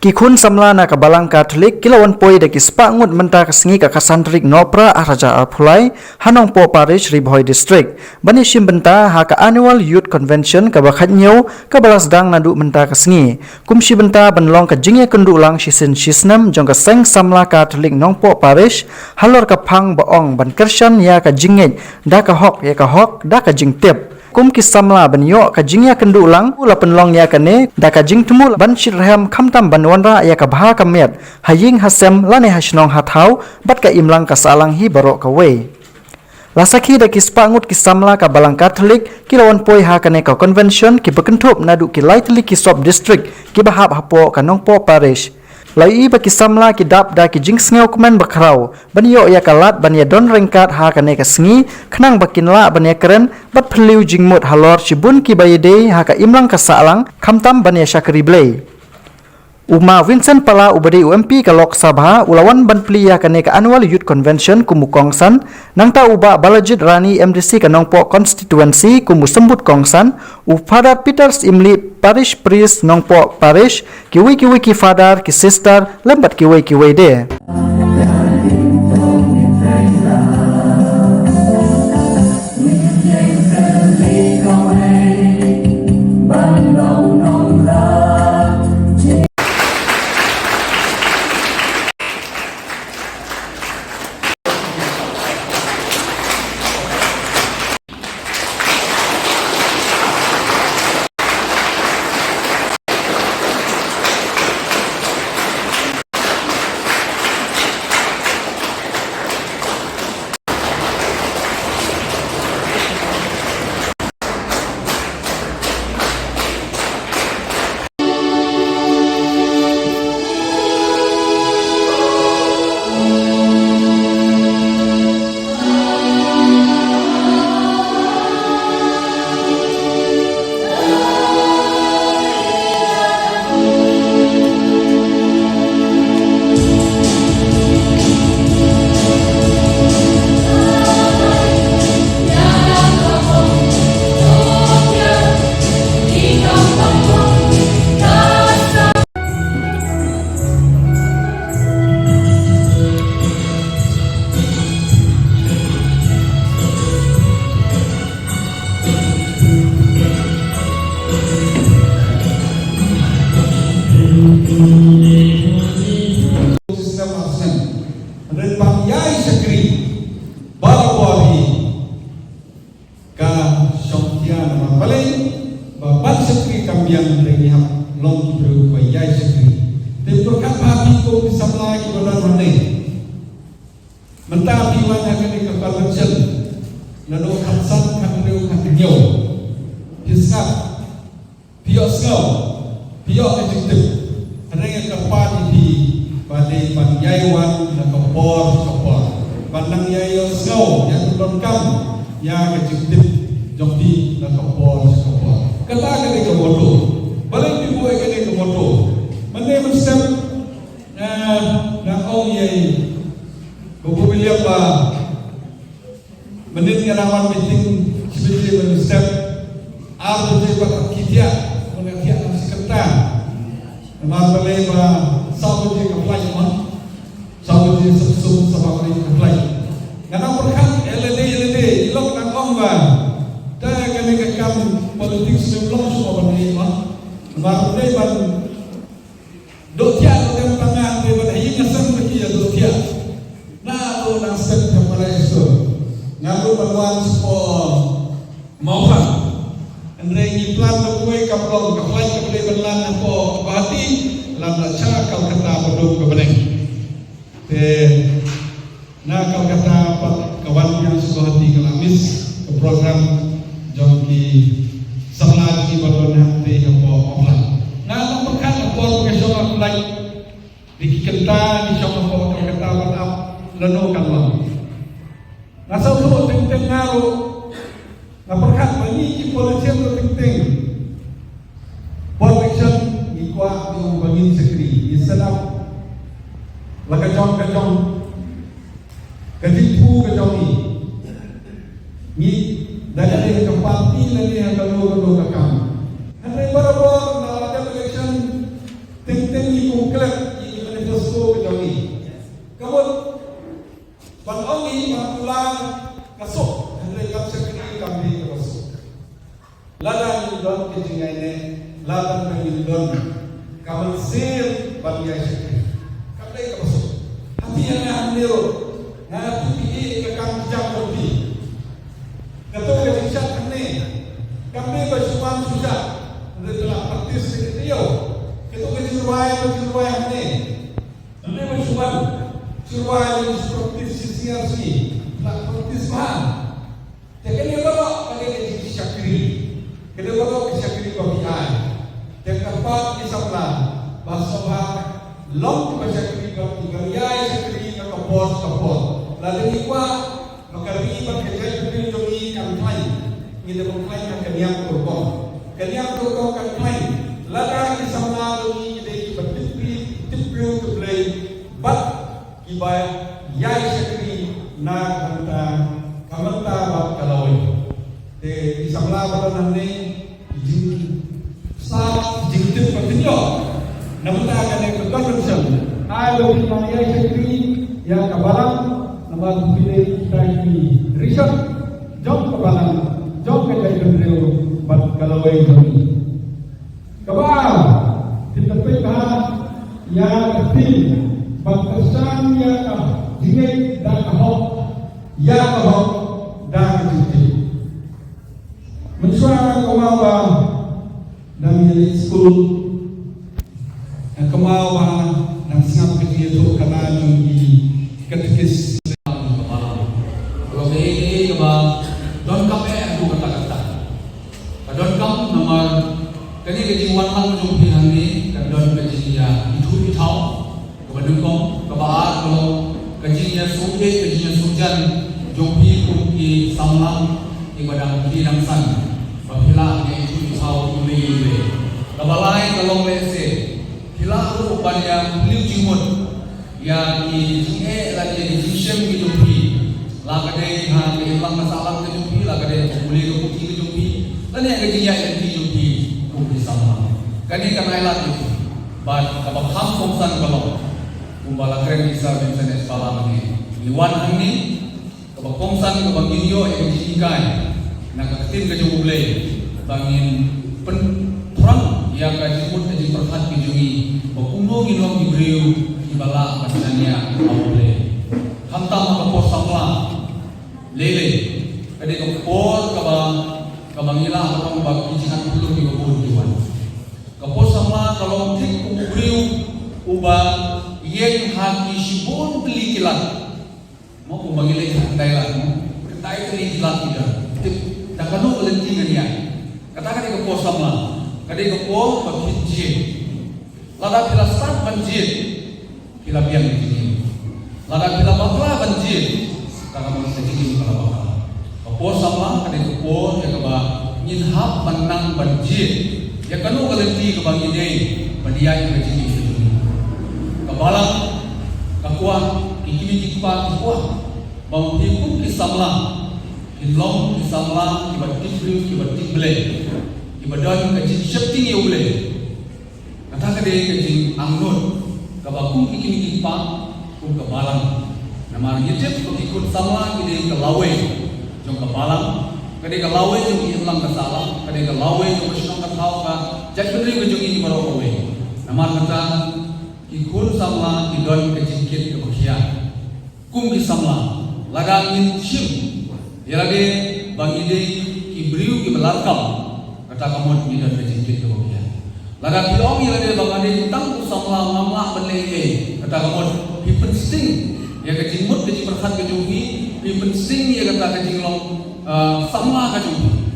Kikun samla na kabalang Katolik kilawan poi da kispangut menta kesengi ka kasantrik Nopra Raja Alpulai Hanong Po Parish Riboy District bani sim benta ha ka annual youth convention ka bakhat nyau ka balas dang nadu menta kesengi kumsi benta banlong ka jingya kendu ulang sisin sisnam jong ka seng samla Katolik Nong Po Parish halor ka phang baong ban kershan ya ka jingej da ka hok da ka jing tip kum kisamla banyo ka jingya kendu ulang ula penlong ya kane da ka jing tumul ban shirham khamtam banwanra ya ka bha kamet haying hasem lane hasnong hathau bat ka imlang ka salang hi baro ka we lasaki da kispangut kisamla ka balang Katolik kilawan poi ha kane ka convention ki bekentup nadu ki lightly ki sop district ki bahap hapo ka Nong Po Parish lai ba kisamla ki dap da ki jing sngew kumen bakrau banyo ya kalat ban ya don rengkat ha kane ka sngi khnang bakinla ban ya keren bat phliu jingmut halor chibun ki bayede ha ka imlang ka salang khamtam ban ya shakri blei Uma Vincent Pala ubadi UMP ka Lok Sabha ulawan ban pli ya kane ka annual youth convention kumu kongsan nangta uba Balajid Rani MDC ka Nong Po constituency kumu sembut kongsan u Father Peters Imli parish priest Nong Po Parish kiwi ki father ki sister lembat kiwi de dari ke parti lagi yang kalau kakam. Hari baru na election ting ting ikut kasuk hendak kap sekali kami kasuk lada Lindon kejingai ne lada Lindon kamal sir bagian sekali kami kasuk hati yang ambil na tuki ke kami jam lebih ketua kejisan kami bersuam sudah adalah praktis sekali ketua kejiruai ini kami bersuam suruai yang praktis siasat nak praktis mana? Jadi ni bawa pada keji syakri, kita bawa ke syakri kopian. Dan kapal di sebelah bahasa long ke syakri kopian, ya syakri ke kapal. Lalu ni kuat makari berkerja dengan jogi kampai. Kita kampai keniam turkong kampai. Lalu di sebelah jogi kita bertipu to play, but kibai ya syakri na kamanta bat kalawai de isabla batan ne jing sa jing tu patinyo namta kane convention ai lo ki mania sekri ya kabalang nama pile kita ini riset jom kabalang jom ke jai kendreo bat kalawai kami kabal kita peka ya ketin batasan ya jingai dan ahok ya ahok dan kecil mensuara kemawa dan milik skul dan kemawa dan singap kecil itu karena jumpi ketikis kalau ini keba don kam aku kata-kata don kam nomor kini kejiwan hang jumpi hangi dan don kejinya itu tahu Kedengkong kebaat kalau kajinya sujan jompi kumki samlang ibadah kidang san bapila yang itu tahu ule kebalai kalau lese kila rupanya beliau jimut yang di lagi di jisem di jompi lagade ha ilang masalah ke jompi lagade boleh ke kumki ke jompi dan yang kajinya yang di jompi kumki samlang kani kanailat itu bad kabaham kongsan kalau kumbala keren bisa bensin sepalam ini liwan ini kebakongsan kebangilio yang diikai nak ketim ke jumble bangin perang yang kajimut jadi perhat kijungi bakuno ngilong ibriu ibala pasannya awole hantam kapor samla lele kade kapor kabangila orang bagi jihan belum dikabur diwan kapor samla kalau tik ibriu ubah yang haki sibun beli kilat mau membagi handai lah kendai beli kilat tidak tak kanu berhenti dengan katakan ke pos sama kadai ke pos berhenti lada bila start banjir bila biang begini lada bila bakla banjir karena masih begini kalau bakla ke pos sama kadai ke pos yang keba nyinhap menang banjir yang kanu berhenti ke bangi dei badiai begini kabalang kakuah kikini kikpa kakuah bau hikum kisamlang kilong kisamlang kibat tiflu kibat tible kibadan kajin syepting ya ule kata kade kajin angnut kabakum kikini kikpa kum kabalang nama yitip kikut samlang kide kalawe jong kabalang kade kalawe jong ilang kasalang kade kalawe jong kasinong katau ka jadberi kajong ini barokawe nama kata ikun samla idon kejingkit kebakian kum kisamla ladangin sim yalade bangide ibriu kibelarkam kata kamot idon kejingkit kebakian ladang pilong yalade bangade tang samla mama benlege kata kamot hipensting ya kejingmut kejing perhat kejunghi hipensting ya kata kejinglong samla kejunghi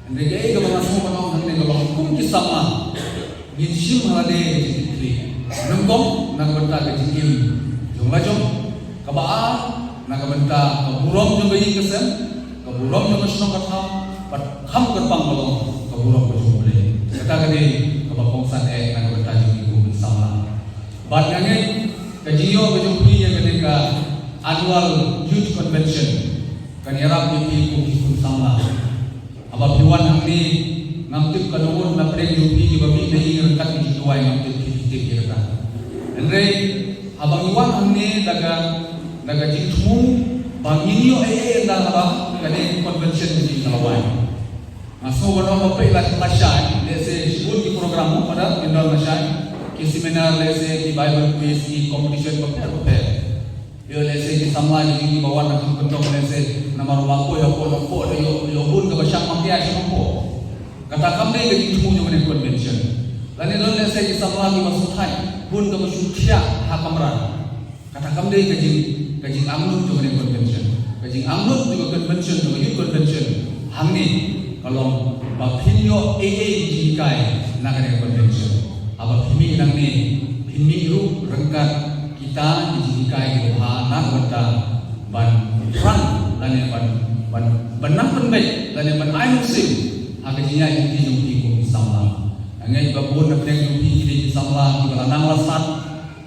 ndege ke bangasu banong hande golong kum kisamla gin sim halade kejingkit nengkong nak benta kejingil jong lajong kabaa nak benta keburong jong bayi kesen keburong jong kesenong katham pat kham kerpang balong keburong kejong boleh kata kade kebakongsan nak benta jong ibu bersama bat nyanyi kejio kejong pi yang ketika annual youth convention kan yarap ni pi ku sama abab piwan angni ngamtip kanungun na preng yupi di babi dai rekat di tuai ngamtip kitik kira andre abang iwan angni daga jingthum banginyo enda haba kani convention di Kalawai. So wano mapai lah masyai, lese shibun ki program mo pada indol masyai, ki seminar lese ki Bible quiz ki competition paper. Yo lese ki samla ki bawa nak kentong lese nama rumah ko yo bun ka basyak makia sinompo. Kata kami ke tumu jo ne convention. Lani don lese ki samla ki masuthai bun ka basyukya hakamran. Kata kami ke amnut jo ne convention. Kajing amnut jo convention jo youth convention. Hamni kalau bapinyo jikai nakane convention. Aba pimi nang ni pimi ru rengkat kita jikai ko ha nak wata ban rang lani ban nak penbet lani ban ayu sim hakajinya yuti ko samla. Angai babun nak deng yuti di samla di bala nang lasat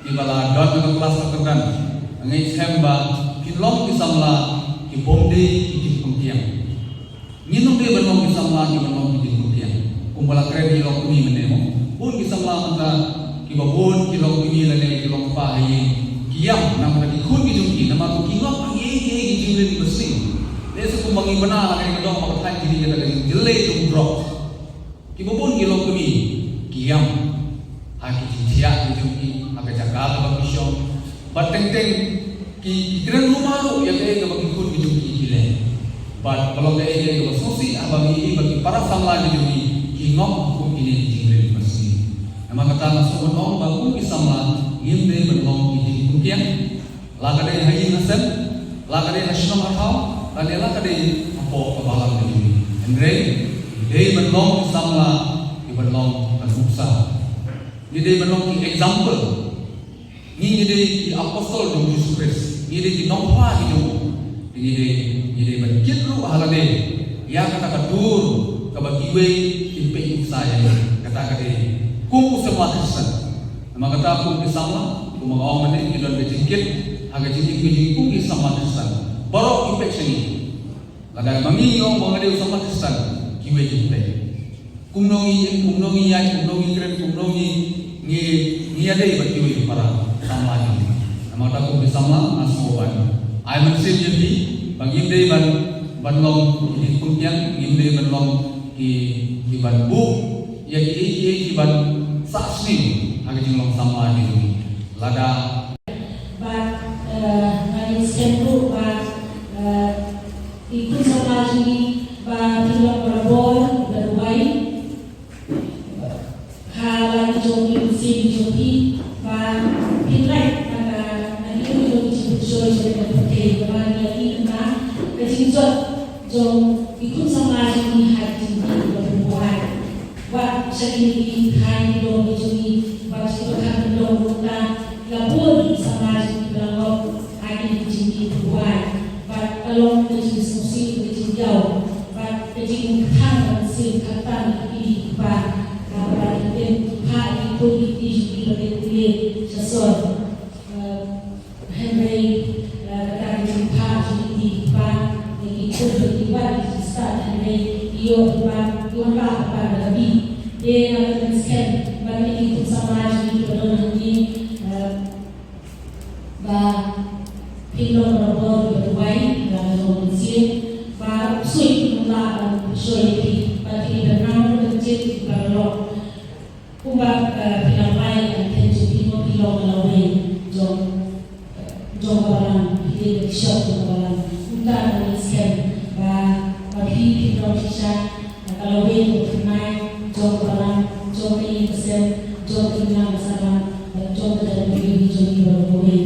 di bala dot ke kelas terkan. Angai hemba kilom di samla ki bomde di pengkiang. Nginung dia benong kisah lagi benong di Turkiya. Kumpala keren di lok ini menemo. Pun kisah lagi kita kibabun kilok ini lagi kilok pahi. Kiam nama lagi kun kijungki nama tu kilok ye kijungki di bersih. Dia sekumbangi benar lagi kedong makan jadi kita lagi jelek tu drop. Kibabun kilok ini kiam. Haki cicia kijungki haki jaga bagi show. Bateng-teng ki keren rumah tu yang dia bagi kun kijungki gile. But kalau dia itu bersusi, bagi para samla di dunia, kingok hukum ini dijingkiri bersih. Nama kata masuk menong bagu kisamla, ingin berlong ini mungkin. Laka dia haji nasib, laka dia nasional akal, dan laka dia apa kebalan di dunia. Andre, dia berlong kisamla, dia berlong berbuksa. Dia berlong example. Ini dia apostol Tuhan Yesus Kristus. Ini dia nompa hidup. Ini berkit lu halade ya kata kadur kabagiwe impe saya kata kade kum semua Kristen nama kata kum disama kum ngawang mene idon bejikit aga jiki kum disama Kristen baru impe sini lada mangi yo mangade sama Kristen kiwe impe kum nongi keren kum nongi ni ada ibakiwe para sama ini nama kata kum disama asmoban I mention jadi bagi dia ban long di kumpiang, dia ban long di ban bu, yang di ban saksi, agak jenglong sama di sini. Lada. But nari sempur ikut sama jadi tidak berbuat berbuat hal jogi musim jogi pinrai nari jogi jogi seperti bagi jom ikut sama ini hati berbuat buat sekali hari dong ini buat sekarang dong bukan labur sama ini belakang hari ini berbuat buat kalau kerja musim kerja jauh buat kerja mungkin musim kata ini buat buat hari politik ini berkulit sesuatu Henry kata kerja ini buat berdibat di start dan iyo iwan pada lebih dia nak teruskan bagi itu sama jadi kedua ini pilon robot berbuai dan mesin suit mula suit bagi benang kecil kalau ubah pilon lain dan tentu pilon lain jom barang dia shop barang untuk menuliskan bagi pilon sisa kalau dia bermain jom barang jom ini pesen jom ini nama sama jom dalam diri jom berbuai